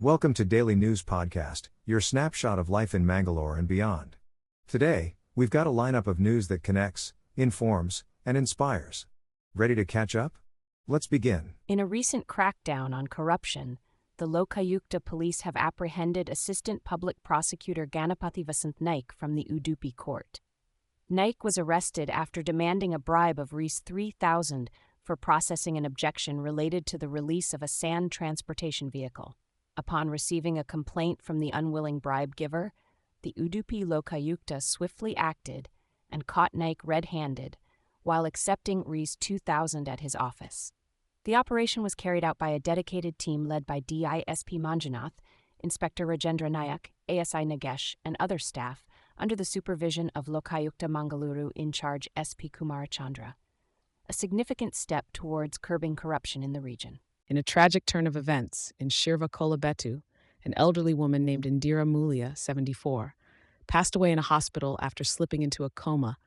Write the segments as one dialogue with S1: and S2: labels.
S1: Welcome to Daily News Podcast, your snapshot of life in Mangalore and beyond. Today, we've got a lineup of news that connects, informs, and inspires. Ready to catch up? Let's begin.
S2: In a recent crackdown on corruption, the Lokayukta police have apprehended Assistant Public Prosecutor Ganapathy Vasant Naik from the Udupi court. Naik was arrested after demanding a bribe of Rs 3,000 for processing an objection related to the release of a sand transportation vehicle. Upon receiving a complaint from the unwilling bribe giver, the Udupi Lokayukta swiftly acted and caught Naik red-handed while accepting Rs 2,000 at his office. The operation was carried out by a dedicated team led by DISP Manjunath, Inspector Rajendra Nayak, ASI Nagesh, and other staff under the supervision of Lokayukta Mangalore in charge SP Kumar Chandra. A significant step towards curbing corruption in the region.
S3: In a tragic turn of events, in Shirva, Kolabetu, an elderly woman named Indira Mulia, 74, passed away in a hospital after slipping into a coma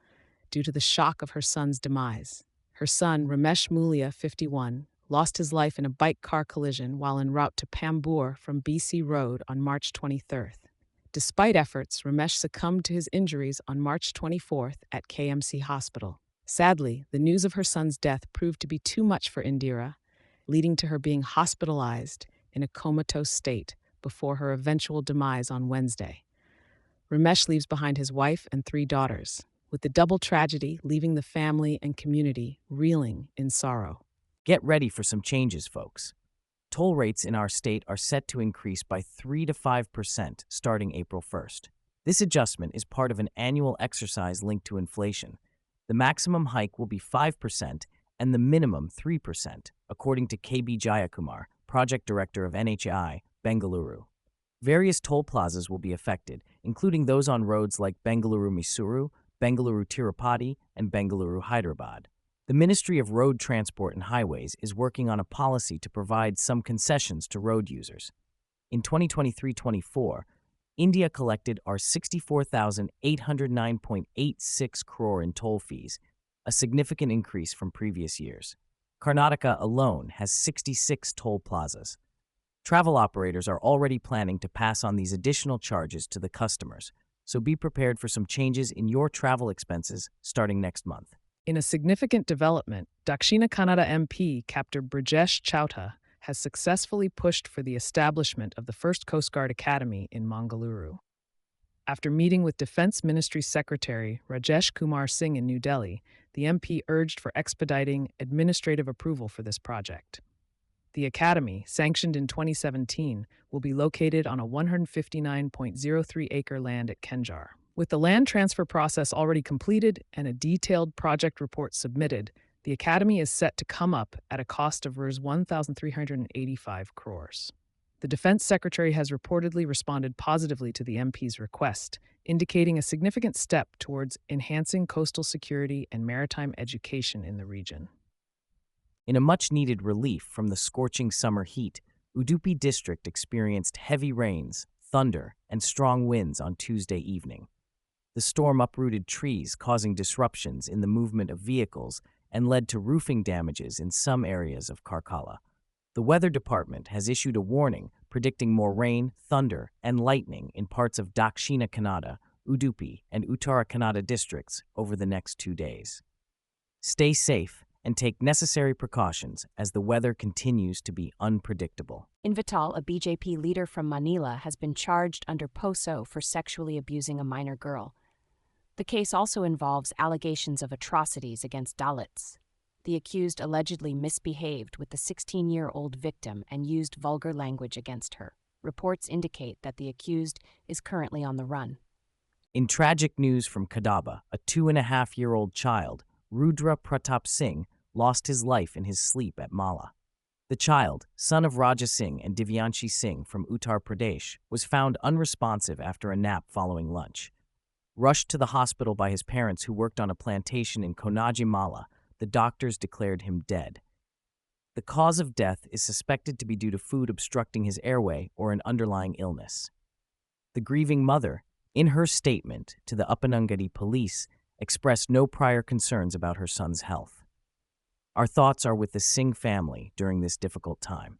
S3: due to the shock of her son's demise. Her son, Ramesh Mulia, 51, lost his life in a bike-car collision while en route to Pambur from BC Road on March 23rd. Despite efforts, Ramesh succumbed to his injuries on March 24th at KMC Hospital. Sadly, the news of her son's death proved to be too much for Indira, leading to her being hospitalized in a comatose state before her eventual demise on Wednesday. Ramesh leaves behind his wife and 3 daughters, with the double tragedy leaving the family and community reeling in sorrow.
S4: Get ready for some changes, folks. Toll rates in our state are set to increase by 3 to 5% starting April 1st. This adjustment is part of an annual exercise linked to inflation. The maximum hike will be 5% and the minimum 3%, according to KB Jayakumar, Project Director of NHAI, Bengaluru. Various toll plazas will be affected, including those on roads like Bengaluru-Mysuru, Bengaluru-Tirupati, and Bengaluru-Hyderabad. The Ministry of Road Transport and Highways is working on a policy to provide some concessions to road users. In 2023-24, India collected our 64,809.86 crore in toll fees, a significant increase from previous years. Karnataka alone has 66 toll plazas. Travel operators are already planning to pass on these additional charges to the customers, so be prepared for some changes in your travel expenses starting next month.
S3: In a significant development, Dakshina Kannada MP Captain Brijesh Chowta has successfully pushed for the establishment of the first Coast Guard Academy in Mangalore. After meeting with Defense Ministry Secretary Rajesh Kumar Singh in New Delhi, the MP urged for expediting administrative approval for this project. The academy, sanctioned in 2017, will be located on a 159.03-acre land at Kenjar. With the land transfer process already completed and a detailed project report submitted, the academy is set to come up at a cost of Rs 1,385 crores. The Defense Secretary has reportedly responded positively to the MP's request, indicating a significant step towards enhancing coastal security and maritime education in the region.
S4: In a much-needed relief from the scorching summer heat, Udupi district experienced heavy rains, thunder, and strong winds on Tuesday evening. The storm uprooted trees, causing disruptions in the movement of vehicles and led to roofing damages in some areas of Karkala. The Weather Department has issued a warning predicting more rain, thunder, and lightning in parts of Dakshina Kannada, Udupi, and Uttara Kannada districts over the next 2 days. Stay safe and take necessary precautions as the weather continues to be unpredictable.
S2: In Vittal, a BJP leader from Manila has been charged under POCSO for sexually abusing a minor girl. The case also involves allegations of atrocities against Dalits. The accused allegedly misbehaved with the 16-year-old victim and used vulgar language against her. Reports indicate that the accused is currently on the run.
S4: In tragic news from Kadaba, a 2.5-year-old child, Rudra Pratap Singh, lost his life in his sleep at Mala. The child, son of Raja Singh and Divyanshi Singh from Uttar Pradesh, was found unresponsive after a nap following lunch. Rushed to the hospital by his parents who worked on a plantation in Konaji Mala, the doctors declared him dead. The cause of death is suspected to be due to food obstructing his airway or an underlying illness. The grieving mother, in her statement to the Uppanangadi police, expressed no prior concerns about her son's health. Our thoughts are with the Singh family during this difficult time.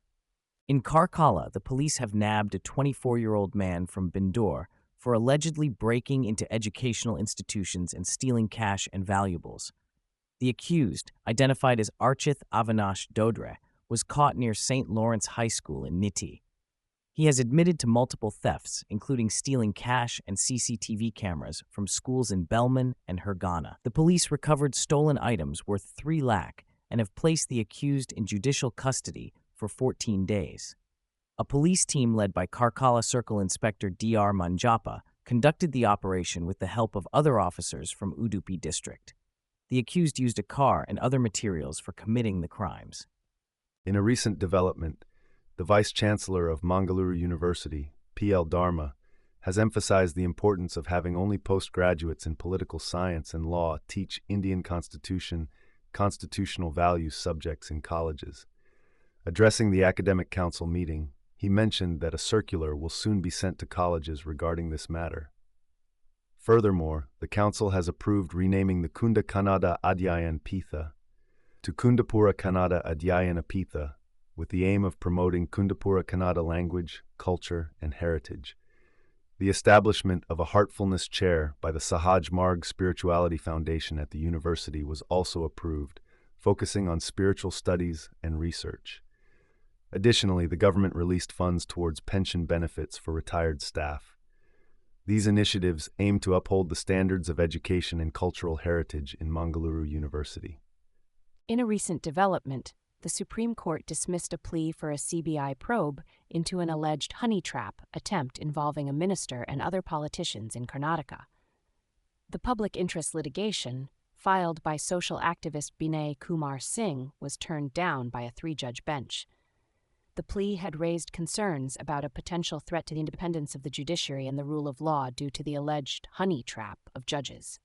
S4: In Karkala, the police have nabbed a 24-year-old man from Bindor for allegedly breaking into educational institutions and stealing cash and valuables. The accused, identified as Archith Avinash Dodre, was caught near St. Lawrence High School in Niti. He has admitted to multiple thefts, including stealing cash and CCTV cameras from schools in Belman and Hergana. The police recovered stolen items worth 3 lakh and have placed the accused in judicial custody for 14 days. A police team led by Karkala Circle Inspector Dr. Manjapa conducted the operation with the help of other officers from Udupi district. The accused used a car and other materials for committing the crimes.
S5: In a recent development, the Vice-Chancellor of Mangalore University, P.L. Dharma, has emphasized the importance of having only postgraduates in political science and law teach Indian Constitution, constitutional values subjects in colleges. Addressing the Academic Council meeting, he mentioned that a circular will soon be sent to colleges regarding this matter. Furthermore, the Council has approved renaming the Kunda Kannada Adhyayan Pitha to Kundapura Kannada Adhyayana Pitha, with the aim of promoting Kundapura Kannada language, culture, and heritage. The establishment of a Heartfulness Chair by the Sahaj Marg Spirituality Foundation at the university was also approved, focusing on spiritual studies and research. Additionally, the government released funds towards pension benefits for retired staff. These initiatives aim to uphold the standards of education and cultural heritage in Mangalore University.
S2: In a recent development, the Supreme Court dismissed a plea for a CBI probe into an alleged honey trap attempt involving a minister and other politicians in Karnataka. The public interest litigation, filed by social activist Binay Kumar Singh, was turned down by a 3-judge bench. The plea had raised concerns about a potential threat to the independence of the judiciary and the rule of law due to the alleged honey trap of judges.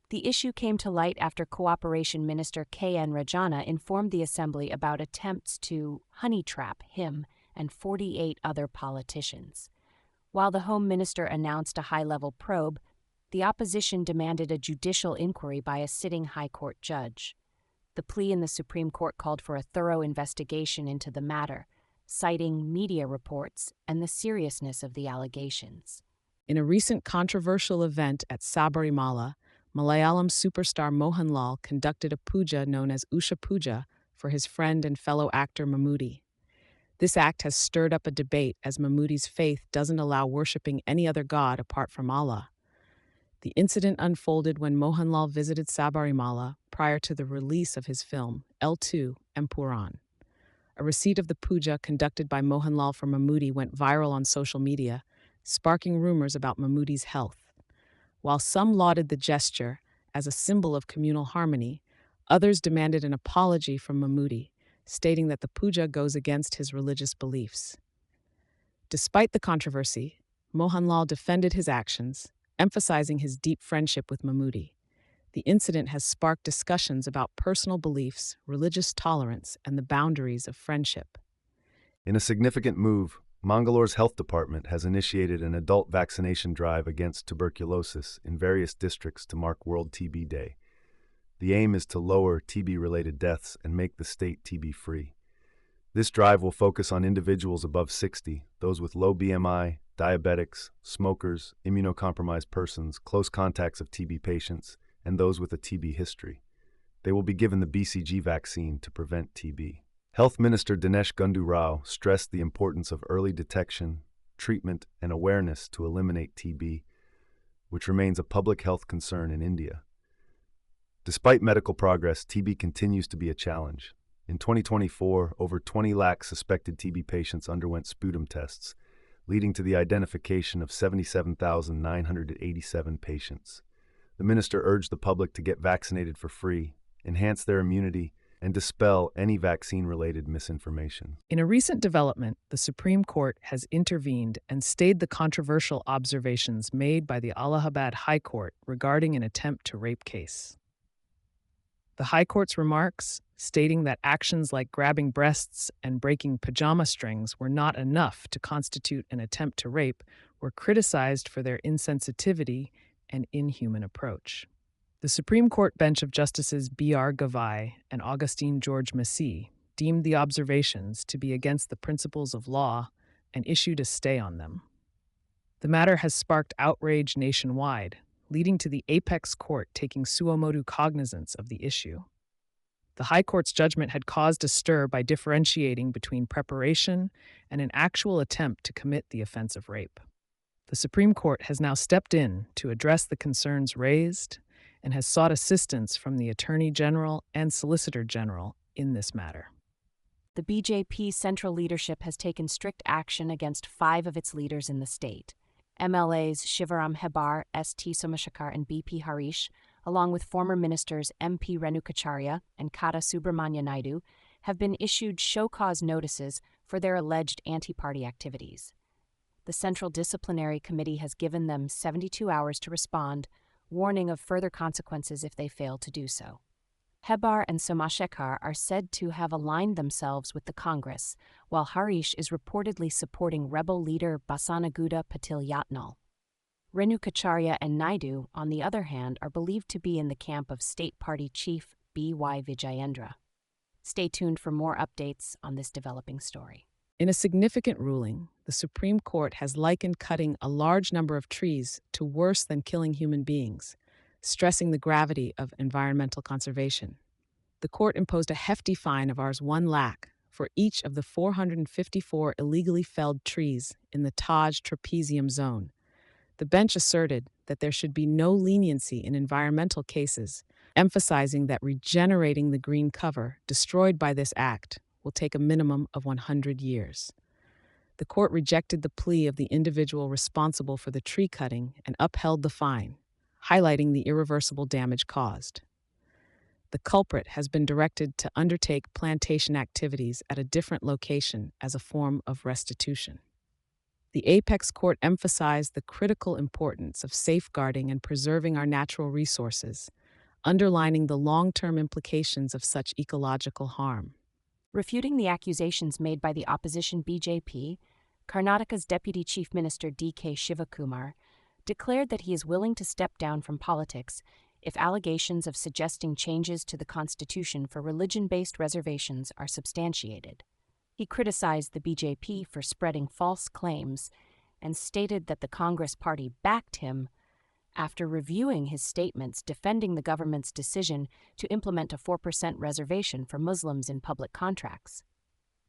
S2: The issue came to light after Cooperation Minister K.N. Rajana informed the Assembly about attempts to honey trap him and 48 other politicians. While the Home Minister announced a high-level probe, the opposition demanded a judicial inquiry by a sitting High Court judge. The plea in the Supreme Court called for a thorough investigation into the matter, citing media reports and the seriousness of the allegations.
S3: In a recent controversial event at Sabarimala, Malayalam superstar Mohanlal conducted a puja known as Usha Puja for his friend and fellow actor Mammootty. This act has stirred up a debate as Mammootty's faith doesn't allow worshipping any other god apart from Allah. The incident unfolded when Mohanlal visited Sabarimala prior to the release of his film, L2 Empuran. A receipt of the puja conducted by Mohanlal for Mammootty went viral on social media, sparking rumors about Mammootty's health. While some lauded the gesture as a symbol of communal harmony, others demanded an apology from Mammootty, stating that the puja goes against his religious beliefs. Despite the controversy, Mohanlal defended his actions, emphasizing his deep friendship with Mammootty. The incident has sparked discussions about personal beliefs, religious tolerance, and the boundaries of friendship.
S5: In a significant move, Mangalore's health department has initiated an adult vaccination drive against tuberculosis in various districts to mark World TB Day. The aim is to lower TB-related deaths and make the state TB-free. This drive will focus on individuals above 60, those with low BMI, diabetics, smokers, immunocompromised persons, close contacts of TB patients, and those with a TB history. They will be given the BCG vaccine to prevent TB. Health Minister Dinesh Gundu Rao stressed the importance of early detection, treatment, and awareness to eliminate TB, which remains a public health concern in India. Despite medical progress, TB continues to be a challenge. In 2024, over 20 lakh suspected TB patients underwent sputum tests, leading to the identification of 77,987 patients. The minister urged the public to get vaccinated for free, enhance their immunity, and dispel any vaccine-related misinformation.
S3: In a recent development, the Supreme Court has intervened and stayed the controversial observations made by the Allahabad High Court regarding an attempt to rape case. The High Court's remarks, stating that actions like grabbing breasts and breaking pajama strings were not enough to constitute an attempt to rape, were criticized for their insensitivity and inhuman approach. The Supreme Court bench of Justices B.R. Gavai and Augustine George Massey deemed the observations to be against the principles of law and issued a stay on them. The matter has sparked outrage nationwide, leading to the apex court taking suo motu cognizance of the issue. The High Court's judgment had caused a stir by differentiating between preparation and an actual attempt to commit the offense of rape. The Supreme Court has now stepped in to address the concerns raised and has sought assistance from the Attorney General and Solicitor General in this matter.
S2: The BJP central leadership has taken strict action against 5 of its leaders in the state. MLAs Shivaram Hebar, S.T. Somashekar, and B.P. Harish, along with former ministers M.P. Renukacharya and Kada Subramanya Naidu, have been issued show-cause notices for their alleged anti-party activities. The Central Disciplinary Committee has given them 72 hours to respond, warning of further consequences if they fail to do so. Hebar and Somashekar are said to have aligned themselves with the Congress, while Harish is reportedly supporting rebel leader Basanaguda Patil Yatnal. Renukacharya and Naidu, on the other hand, are believed to be in the camp of State Party Chief B.Y. Vijayendra. Stay tuned for more updates on this developing story.
S3: In a significant ruling, the Supreme Court has likened cutting a large number of trees to worse than killing human beings, stressing the gravity of environmental conservation. The court imposed a hefty fine of Rs 1 lakh for each of the 454 illegally felled trees in the Taj trapezium zone. The bench asserted that there should be no leniency in environmental cases, emphasizing that regenerating the green cover destroyed by this act will take a minimum of 100 years. The court rejected the plea of the individual responsible for the tree cutting and upheld the fine, highlighting the irreversible damage caused. The culprit has been directed to undertake plantation activities at a different location as a form of restitution. The Apex Court emphasized the critical importance of safeguarding and preserving our natural resources, underlining the long-term implications of such ecological harm.
S2: Refuting the accusations made by the opposition BJP, Karnataka's Deputy Chief Minister D.K. Shivakumar declared that he is willing to step down from politics if allegations of suggesting changes to the Constitution for religion-based reservations are substantiated. He criticized the BJP for spreading false claims and stated that the Congress party backed him after reviewing his statements defending the government's decision to implement a 4% reservation for Muslims in public contracts.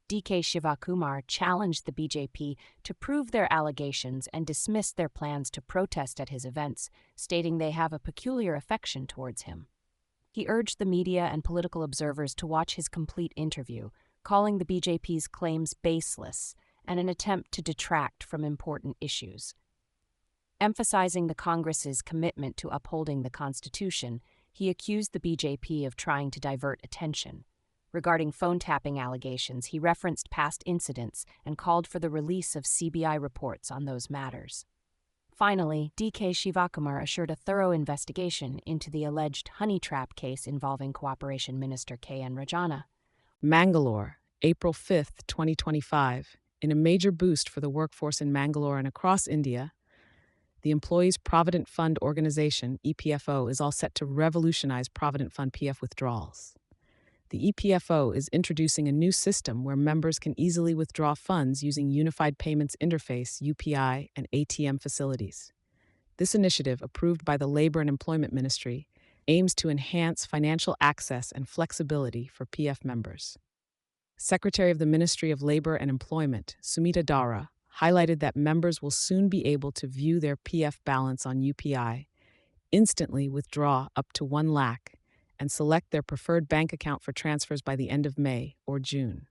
S2: D.K. Shivakumar challenged the BJP to prove their allegations and dismissed their plans to protest at his events, stating they have a peculiar affection towards him. He urged the media and political observers to watch his complete interview, calling the BJP's claims baseless and an attempt to detract from important issues. Emphasizing the Congress's commitment to upholding the Constitution, he accused the BJP of trying to divert attention. Regarding phone tapping allegations, he referenced past incidents and called for the release of CBI reports on those matters. Finally, D.K. Shivakumar assured a thorough investigation into the alleged honey trap case involving Cooperation Minister K.N. Rajana.
S3: Mangalore, April 5, 2025. In a major boost for the workforce in Mangalore and across India, the Employees Provident Fund Organization, EPFO, is all set to revolutionize Provident Fund PF withdrawals. The EPFO is introducing a new system where members can easily withdraw funds using Unified Payments Interface, UPI, and ATM facilities. This initiative, approved by the Labor and Employment Ministry, aims to enhance financial access and flexibility for PF members. Secretary of the Ministry of Labor and Employment, Sumita Dara, highlighted that members will soon be able to view their PF balance on UPI, instantly withdraw up to 1 lakh, and select their preferred bank account for transfers by the end of May or June.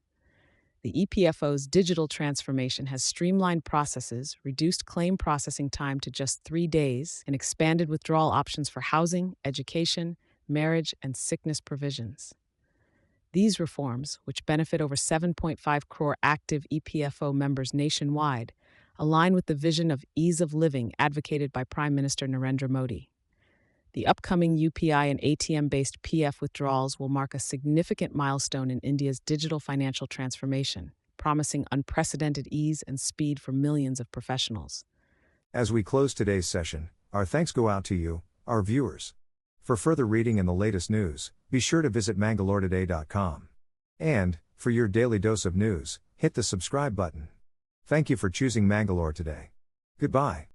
S3: The EPFO's digital transformation has streamlined processes, reduced claim processing time to just 3 days, and expanded withdrawal options for housing, education, marriage, and sickness provisions. These reforms, which benefit over 7.5 crore active EPFO members nationwide, align with the vision of ease of living advocated by Prime Minister Narendra Modi. The upcoming UPI and ATM-based PF withdrawals will mark a significant milestone in India's digital financial transformation, promising unprecedented ease and speed for millions of professionals.
S1: As we close today's session, our thanks go out to you, our viewers. For further reading and the latest news, be sure to visit mangaloretoday.com. And, for your daily dose of news, hit the subscribe button. Thank you for choosing Mangalore today. Goodbye.